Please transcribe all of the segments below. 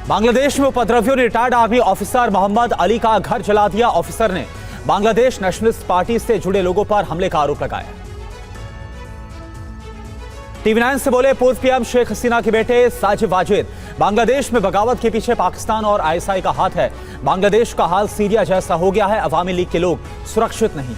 बांग्लादेश में उपद्रवियों ने retired army officer Mohammad Ali का घर जला दिया। ऑफिसर ने बांग्लादेश नेशनलिस्ट पार्टी से जुड़े लोगों पर हमले का आरोप लगाया। TV9 से बोले पूर्व पीएम शेख हसीना के बेटे साजिद वाजिद, बांग्लादेश में बगावत के पीछे पाकिस्तान और ISI का हाथ है। बांग्लादेश का हाल सीरिया जैसा हो गया है, अवामी लीग के लोग सुरक्षित नहीं।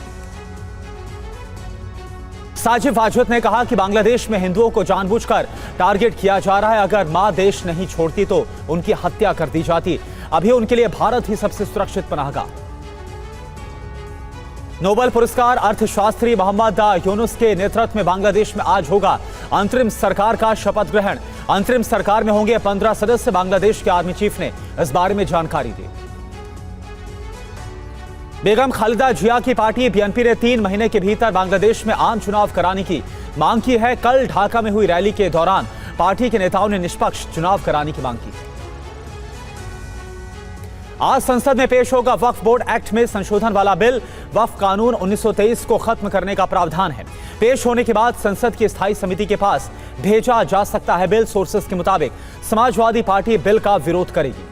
साजिद वाजिद ने कहा कि बांग्लादेश में हिंदुओं को जानबूझकर टारगेट किया जा रहा है। अगर मां देश नहीं छोड़ती तो उनकी हत्या कर दी जाती। अभी उनके लिए भारत ही सबसे सुरक्षित पनाहगाह। नोबेल पुरस्कार अर्थशास्त्री मोहम्मद यूनुस के नेतृत्व में बांग्लादेश में आज होगा अंतरिम सरकार का शपथ ग्रहण। अंतरिम सरकार में होंगे 15 सदस्य। बांग्लादेश के आर्मी चीफ ने इस बारे में जानकारी दी। बेगम खालिदा जिया की पार्टी BNP ने 3 महीने के भीतर बांग्लादेश में आम चुनाव कराने की मांग की है। कल ढाका में हुई रैली के दौरान पार्टी के नेताओं ने निष्पक्ष चुनाव कराने की मांग की। आज संसद में पेश होगा वक्फ बोर्ड एक्ट में संशोधन वाला बिल। वक्फ कानून 1923 को खत्म करने का प्रावधान है। पेश होने के बाद संसद की स्थायी समिति के पास भेजा जा सकता है बिल। सोर्सेस के मुताबिक समाजवादी पार्टी बिल का विरोध करेगी।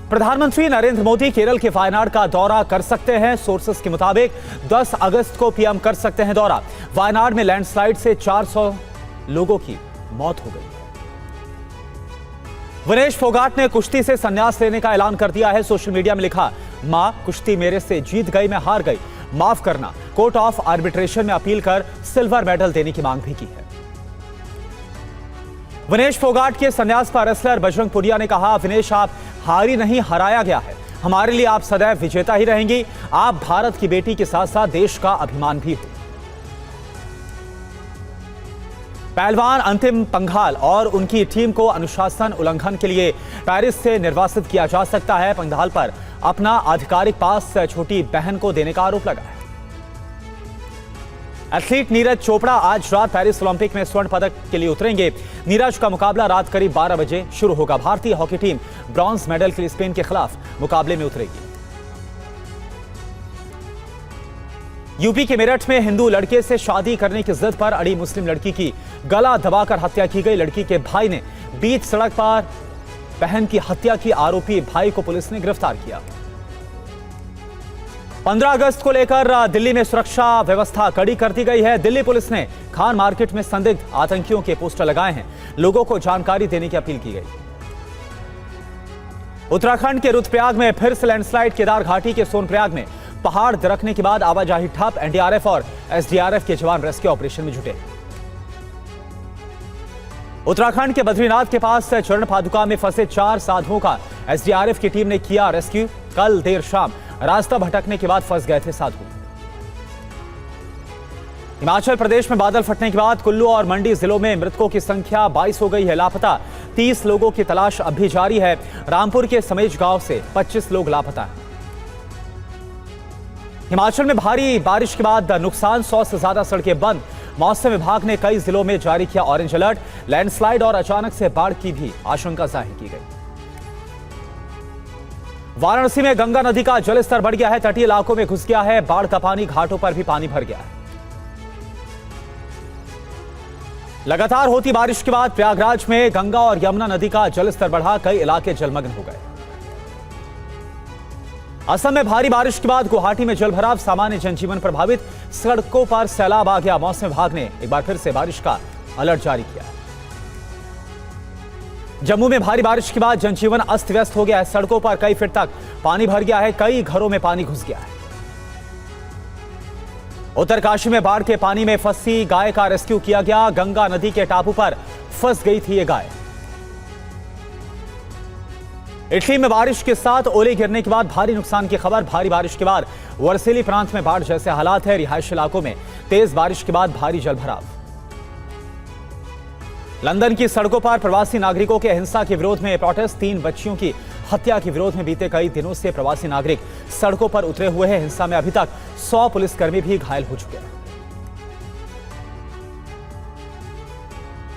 प्रधानमंत्री नरेंद्र मोदी केरल के वायनाड का दौरा कर सकते हैं। सोर्सेस के मुताबिक 10 अगस्त को पीएम कर सकते हैं दौरा। वायनाड में लैंडस्लाइड से 400 लोगों की मौत हो गई। विनेश फोगाट ने कुश्ती से संन्यास लेने का ऐलान कर दिया है। सोशल मीडिया में लिखा, मां कुश्ती मेरे से जीत गई, मैं हार गई, माफ करना। कोर्ट ऑफ आर्बिट्रेशन में अपील कर सिल्वर मेडल देने की मांग भी की है। विनेश फोगाट के संन्यास पर रेसलर बजरंग पुनिया ने कहा, विनेश आप हारी नहीं, हराया गया है। हमारे लिए आप सदैव विजेता ही रहेंगी। आप भारत की बेटी के साथ साथ देश का अभिमान भी हो। पहलवान अंतिम पंघाल और उनकी टीम को अनुशासन उल्लंघन के लिए पेरिस से निर्वासित किया जा सकता है। पंघाल पर अपना आधिकारिक पास छोटी बहन को देने का आरोप लगा है। एथलीट नीरज चोपड़ा आज रात पेरिस ओलंपिक में स्वर्ण पदक के लिए उतरेंगे। नीरज का मुकाबला रात करीब 12 बजे शुरू होगा। भारतीय हॉकी टीम ब्रॉन्ज मेडल के लिए स्पेन के खिलाफ मुकाबले में उतरेगी। यूपी के मेरठ में हिंदू लड़के से शादी करने की जिद पर अड़ी मुस्लिम लड़की की गला दबाकर हत्या की गई। लड़की के भाई ने बीच सड़क पर बहन की हत्या की। आरोपी भाई को पुलिस ने गिरफ्तार किया। 15 अगस्त को लेकर दिल्ली में सुरक्षा व्यवस्था कड़ी कर दी गई है। दिल्ली पुलिस ने खान मार्केट में संदिग्ध आतंकियों के पोस्टर लगाए हैं। लोगों को जानकारी देने की अपील की गई। उत्तराखंड के रुद्रप्रयाग में फिर से लैंडस्लाइड। केदार घाटी के सोनप्रयाग में पहाड़ दरकने के बाद आवाजाही ठप। NDRF और SDRF के जवान रेस्क्यू ऑपरेशन में जुटे। उत्तराखंड के बद्रीनाथ के पास चरण पादुका में फंसे 4 साधुओं का SDRF की टीम ने किया रेस्क्यू। कल देर शाम रास्ता भटकने के बाद फंस गए थे साधु। हिमाचल प्रदेश में बादल फटने के बाद कुल्लू और मंडी जिलों में मृतकों की संख्या 22 हो गई है। लापता 30 लोगों की तलाश अब भी जारी है। रामपुर के समेज गांव से 25 लोग लापता हैं। हिमाचल में भारी बारिश के बाद नुकसान, 100 से ज्यादा सड़कें बंद। मौसम विभाग ने कई जिलों में जारी किया ऑरेंज अलर्ट। लैंडस्लाइड और अचानक से बाढ़ की भी आशंका जाहिर की गई। वाराणसी में गंगा नदी का जलस्तर बढ़ गया है। तटीय इलाकों में घुस गया है बाढ़ का पानी। घाटों पर भी पानी भर गया है। लगातार होती बारिश के बाद प्रयागराज में गंगा और यमुना नदी का जलस्तर बढ़ा। कई इलाके जलमग्न हो गए। असम में भारी बारिश के बाद गुवाहाटी में जलभराव, सामान्य जनजीवन प्रभावित। सड़कों पर सैलाब आ गया। मौसम विभाग ने एक बार फिर से बारिश का अलर्ट जारी किया। जम्मू में भारी बारिश के बाद जनजीवन अस्त व्यस्त हो गया है। सड़कों पर कई फीट तक पानी भर गया है। कई घरों में पानी घुस गया है। उत्तरकाशी में बाढ़ के पानी में फंसी गाय का रेस्क्यू किया गया। गंगा नदी के टापू पर फंस गई थी ये गाय। इटली में बारिश के साथ ओले गिरने के बाद भारी नुकसान की खबर। भारी बारिश के बाद वर्सेली प्रांत में बाढ़ जैसे हालात है। रिहायशी इलाकों में तेज बारिश के बाद भारी जलभराव। लंदन की सड़कों पर प्रवासी नागरिकों के हिंसा के विरोध में प्रोटेस्ट। 3 बच्चियों की हत्या के विरोध में बीते कई दिनों से प्रवासी नागरिक सड़कों पर उतरे हुए हैं। हिंसा में अभी तक 100 पुलिसकर्मी भी घायल हो चुके हैं।